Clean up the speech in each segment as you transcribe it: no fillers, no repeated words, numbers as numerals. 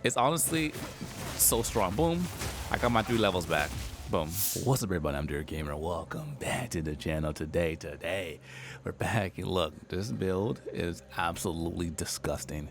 It's honestly so strong. Boom. I got my 3 levels back. Boom. What's up, everybody? I'm Derek Gamer. Welcome back to the channel today. We're back, and look, this build is absolutely disgusting.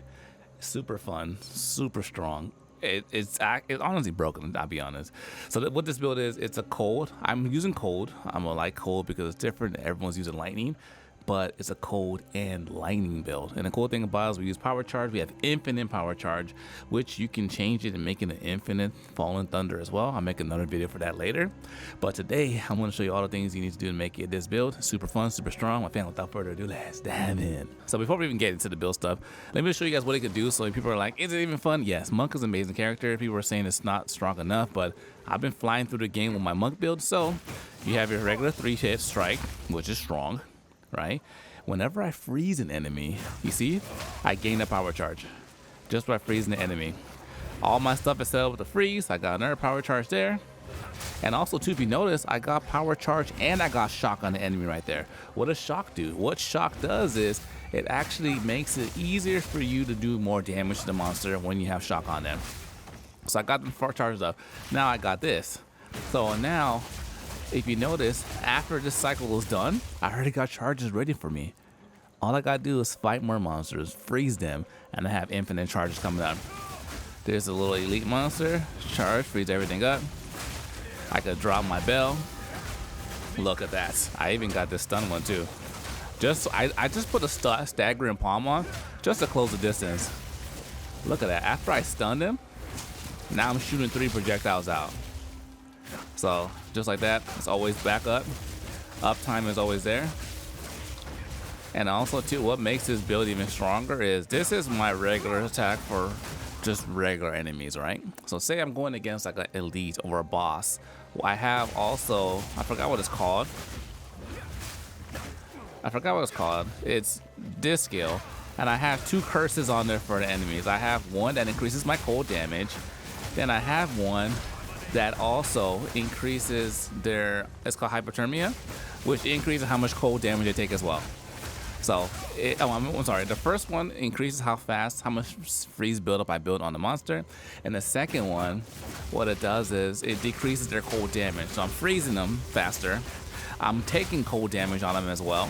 Super fun, super strong. It's honestly broken, I'll be honest. So what this build is, it's a cold. I'm using cold. I'm gonna like cold because it's different. Everyone's using lightning, but it's a cold and lightning build. And the cool thing about it is we use power charge. We have infinite power charge, which you can change it and make it an infinite fallen thunder as well. I'll make another video for that later. But today I'm going to show you all the things you need to do to make it this build super fun, super strong. My fan, without further ado, let's dive in. So before we even get into the build stuff, let me show you guys what it could do. So people are like, is it even fun? Yes, Monk is an amazing character. People are saying it's not strong enough, but I've been flying through the game with my Monk build. So you have your regular 3-hit strike, which is strong. Right? Whenever I freeze an enemy, you see, I gain a power charge just by freezing the enemy. All my stuff is set up with the freeze. I got another power charge there. And also, too, if you notice, I got power charge and I got shock on the enemy right there. What does shock do? What shock does is it actually makes it easier for you to do more damage to the monster when you have shock on them. So I got them 4 charges up. Now I got this. So now, if you notice, after this cycle is done, I already got charges ready for me. All I gotta do is fight more monsters, freeze them, and I have infinite charges coming up. There's a little elite monster, charge, freeze everything up. I could drop my bell. Look at that. I even got this stun one too. I just put a staggering palm on just to close the distance. Look at that. After I stunned him, now I'm shooting 3 projectiles out. So just like that, it's always back up. Uptime is always there. And also too, what makes this build even stronger is this is my regular attack for just regular enemies, right? So say I'm going against like an elite or a boss. Well, I have also, I forgot what it's called. It's this skill. And I have 2 curses on there for the enemies. I have one that increases my cold damage. Then I have one that also increases their, it's called hypothermia, which increases how much cold damage they take as well. So, I'm sorry, the first one increases how much freeze buildup I build on the monster. And the second one, what it does is it decreases their cold damage. So I'm freezing them faster. I'm taking cold damage on them as well.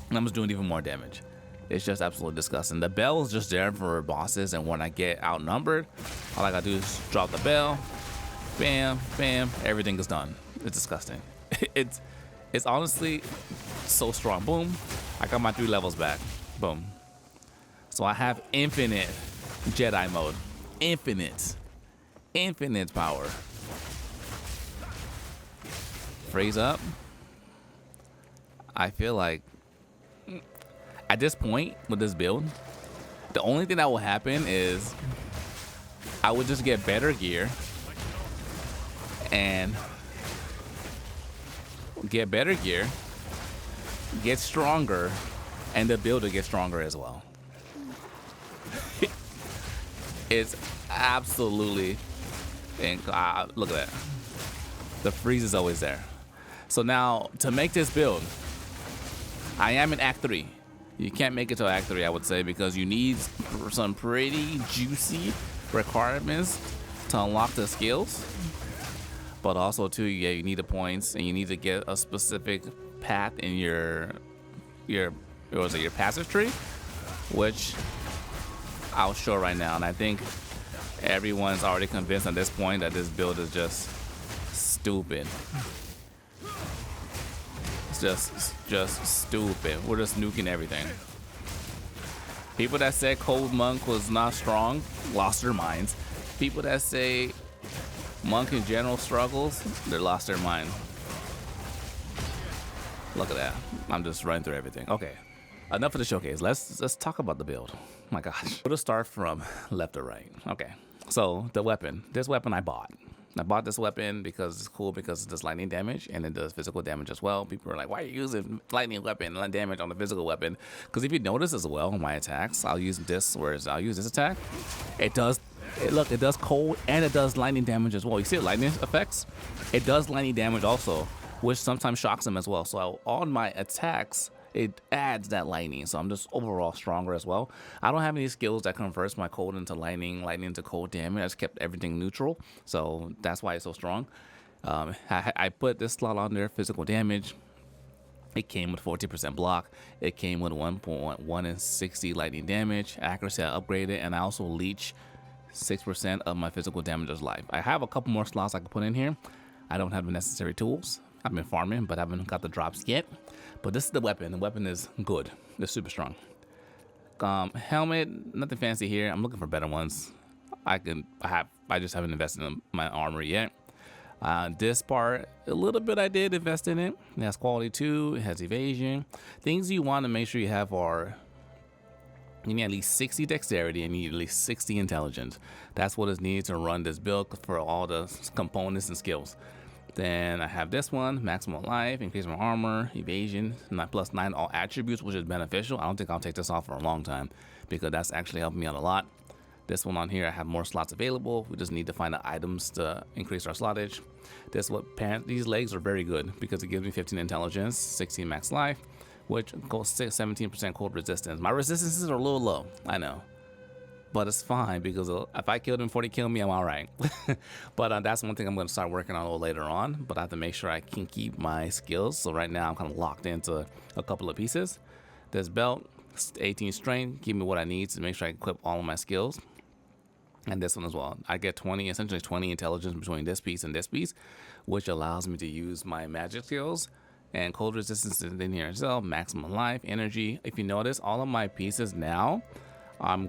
And I'm just doing even more damage. It's just absolutely disgusting. The bell is just there for bosses, and when I get outnumbered, all I gotta do is drop the bell. Bam, bam, everything is done. It's disgusting. It's honestly so strong. Boom, I got my 3 levels back. Boom. So I have infinite Jedi mode. Infinite power. Freeze up. I feel like at this point with this build, the only thing that will happen is I would just get better gear and get better gear, get stronger, and the build will get stronger as well. It's absolutely, and look at that. The freeze is always there. So now to make this build, I am in Act 3. You can't make it to Act 3, I would say, because you need some pretty juicy requirements to unlock the skills. But also too, yeah, you need the points, and you need to get a specific path in your passive tree, which I'll show right now. And I think everyone's already convinced at this point that this build is just stupid. It's just stupid. We're just nuking everything. People that said Cold Monk was not strong lost their minds. People that say Monk in general struggles, they lost their mind. Look at that. I'm just running through everything. Okay, enough of the showcase. Let's talk about the build. Oh my gosh. We'll start from left to right. Okay, so the weapon. This weapon I bought. I bought this weapon because it's cool, because it does lightning damage and it does physical damage as well. People are like, why are you using lightning weapon and damage on the physical weapon? Because if you notice as well, my attacks, I'll use this attack. It does cold and it does lightning damage as well. You see the lightning effects? It does lightning damage also, which sometimes shocks them as well. So on my attacks, it adds that lightning. So I'm just overall stronger as well. I don't have any skills that converts my cold into lightning, lightning into cold damage. I just kept everything neutral. So that's why it's so strong. I put this slot on there, physical damage. It came with 40% block. It came with 1.1 and 60 lightning damage. Accuracy I upgraded, and I also leech 6% of my physical damager's life. I have a couple more slots I can put in here. I don't have the necessary tools. I've been farming, but I haven't got the drops yet. But this is the weapon. The weapon is good. It's super strong. Helmet, nothing fancy here. I'm looking for better ones. I just haven't invested in my armor yet. This part, a little bit I did invest in it. It has quality 2, it has evasion. Things you want to make sure you have are, you need at least 60 dexterity and you need at least 60 intelligence. That's what is needed to run this build for all the components and skills. Then I have this one, maximum life, increase my armor, evasion, +9 all attributes, which is beneficial. I don't think I'll take this off for a long time because that's actually helping me out a lot. This one on here, I have more slots available. We just need to find the items to increase our slotage. These legs are very good because it gives me 15 intelligence, 16 max life, which goes 17% cold resistance. My resistances are a little low, I know, but it's fine because if I killed him 40 kill me, I'm all right. But that's one thing I'm going to start working on a little later on, but I have to make sure I can keep my skills. So right now I'm kind of locked into a couple of pieces. This belt, 18 strength, give me what I need to make sure I equip all of my skills. And this one as well. I get essentially 20 intelligence between this piece and this piece, which allows me to use my magic skills. And cold resistance is in here as well. Maximum life, energy. If you notice, all of my pieces now, I'm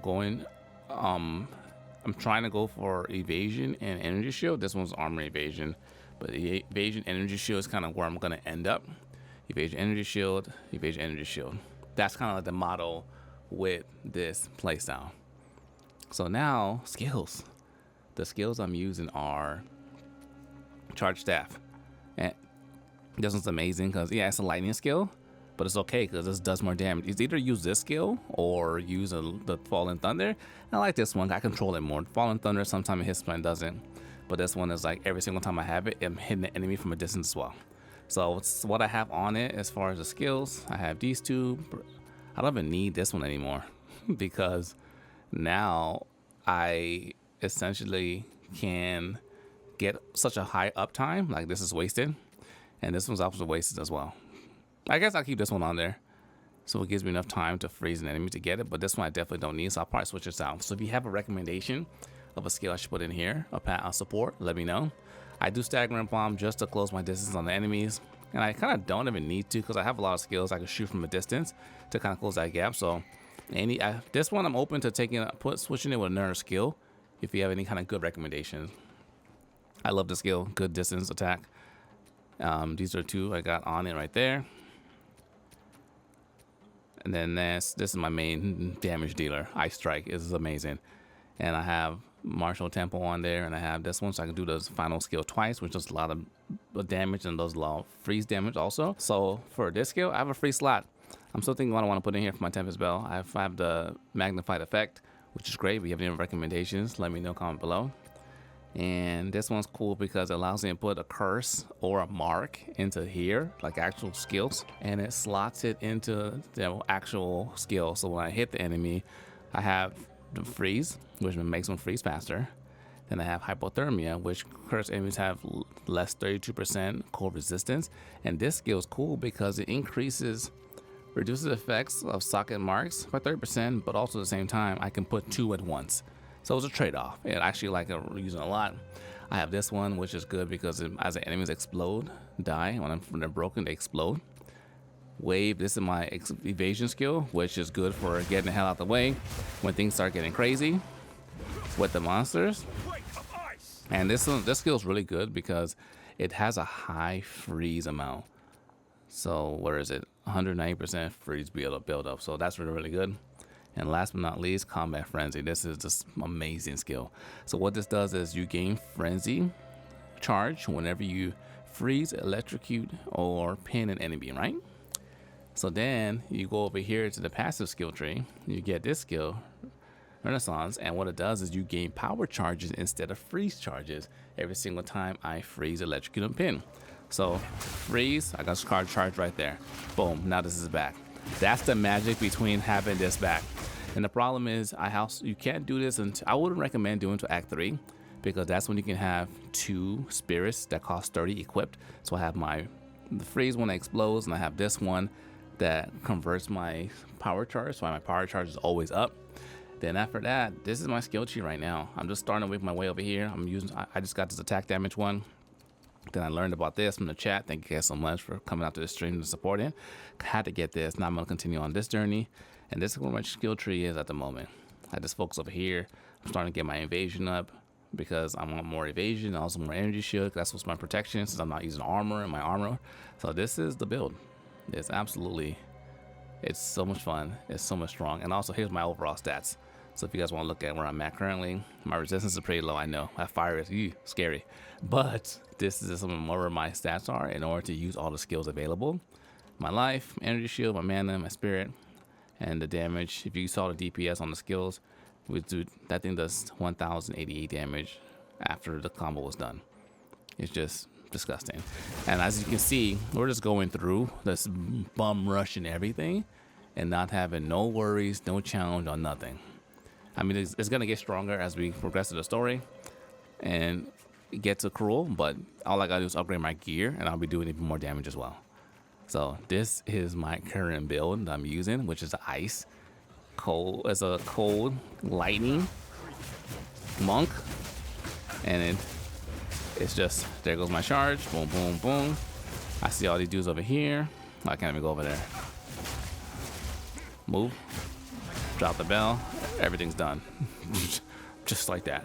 trying to go for evasion and energy shield. This one's armor evasion, but the evasion energy shield is kind of where I'm going to end up. Evasion energy shield, evasion energy shield. That's kind of like the motto with this playstyle. So now, skills. The skills I'm using are charge staff. And this one's amazing because, yeah, it's a lightning skill, but it's okay because this does more damage. It's either use this skill or use the Fallen Thunder. I like this one. I control it more. Fallen Thunder, sometimes it hits me and doesn't. But this one is like every single time I have it, I'm hitting the enemy from a distance as well. So it's what I have on it as far as the skills. I have these two. I don't even need this one anymore because now I essentially can get such a high uptime. Like this is wasted, and this one's also wasted as well. I guess I'll keep this one on there so it gives me enough time to freeze an enemy to get it, but this one I definitely don't need, so I'll probably switch this out. So if you have a recommendation of a skill I should put in here, a support, let me know. I do staggering bomb just to close my distance on the enemies, and I kind of don't even need to because I have a lot of skills I can shoot from a distance to kind of close that gap. So this one I'm open to switching it with another skill if you have any kind of good recommendations. I love the skill, good distance attack. These are two I got on it right there. And then this is my main damage dealer. Ice Strike is amazing. And I have Martial Tempo on there, and I have this one so I can do the final skill twice, which does a lot of damage and does a lot of freeze damage also. So for this skill, I have a free slot. I'm still thinking what I want to put in here for my Tempest Bell. I have the magnified effect, which is great. If you have any recommendations, let me know, comment below. And this one's cool because it allows me to put a curse or a mark into here, like actual skills, and it slots it into the actual skill. So when I hit the enemy, I have the freeze, which makes them freeze faster. Then I have hypothermia, which curse enemies have less 32% cold resistance. And this skill is cool because it reduces effects of socket marks by 30%, but also at the same time, I can put two at once. So it's a trade-off. I actually like using a lot. I have this one, which is good because as the enemies die, when they're broken, they explode. Wave, this is my evasion skill, which is good for getting the hell out of the way when things start getting crazy with the monsters. And this skill is really good because it has a high freeze amount. So where is it? 190% freeze build up. So that's really, really good. And last but not least, Combat Frenzy. This is just amazing skill. So what this does is you gain Frenzy charge whenever you freeze, electrocute, or pin an enemy, right? So then you go over here to the passive skill tree. You get this skill, Renaissance, and what it does is you gain power charges instead of freeze charges every single time I freeze, electrocute, and pin. So freeze, I got charge right there. Boom, now this is back. That's the magic between having this back. And the problem is, you can't do this until, I wouldn't recommend doing to Act 3, because that's when you can have 2 spirits that cost 30 equipped. So I have the freeze one that explodes, and I have this one that converts my power charge, so my power charge is always up. Then after that, this is my skill tree right now. I'm just starting to make my way over here. I just got this attack damage one. Then I learned about this from the chat. Thank you guys so much for coming out to the stream and supporting. Had to get this. Now I'm gonna continue on this journey, and this is where my skill tree is at the moment. I just focus over here. I'm starting to get my invasion up because I want more evasion, also more energy shield. That's what's my protection, since I'm not using armor in my armor. So this is the build. It's so much fun. It's so much strong. And also here's my overall stats. So if you guys want to look at where I'm at currently, my resistance is pretty low. I know that fire is scary, but this is some of where my stats are in order to use all the skills available. My life, energy shield, my mana, my spirit, and the damage. If you saw the DPS on the skills, that thing does 1,088 damage after the combo was done. It's just disgusting. And as you can see, we're just going through this bum rush and everything and not having no worries, no challenge on nothing. I mean, it's gonna get stronger as we progress to the story and get to cruel, but all I gotta do is upgrade my gear and I'll be doing even more damage as well. So this is my current build that I'm using, which is ice. As a cold lightning monk, and it's just, there goes my charge, boom boom boom. I see all these dudes over here. I can't even go over there. Move, drop the bell, everything's done. Just like that.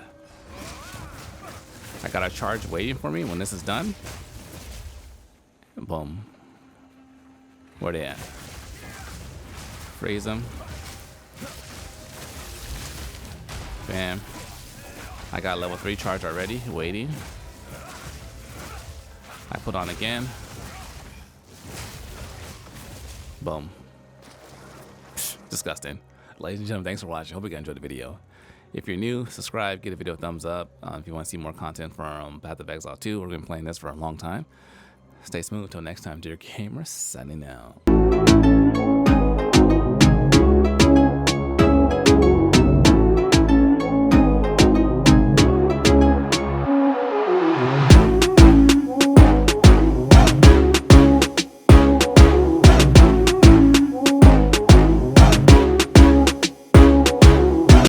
I got a charge waiting for me when this is done. Boom. Where they at? Freeze them. Bam. I got level 3 charge already, waiting. I put on again. Boom. Psh, disgusting. Ladies and gentlemen, thanks for watching. Hope you guys enjoyed the video. If you're new, subscribe, give the video a thumbs up. If you want to see more content from Path of Exile 2, we're going to be playing this for a long time. Stay smooth. Until next time, dear gamers, signing out.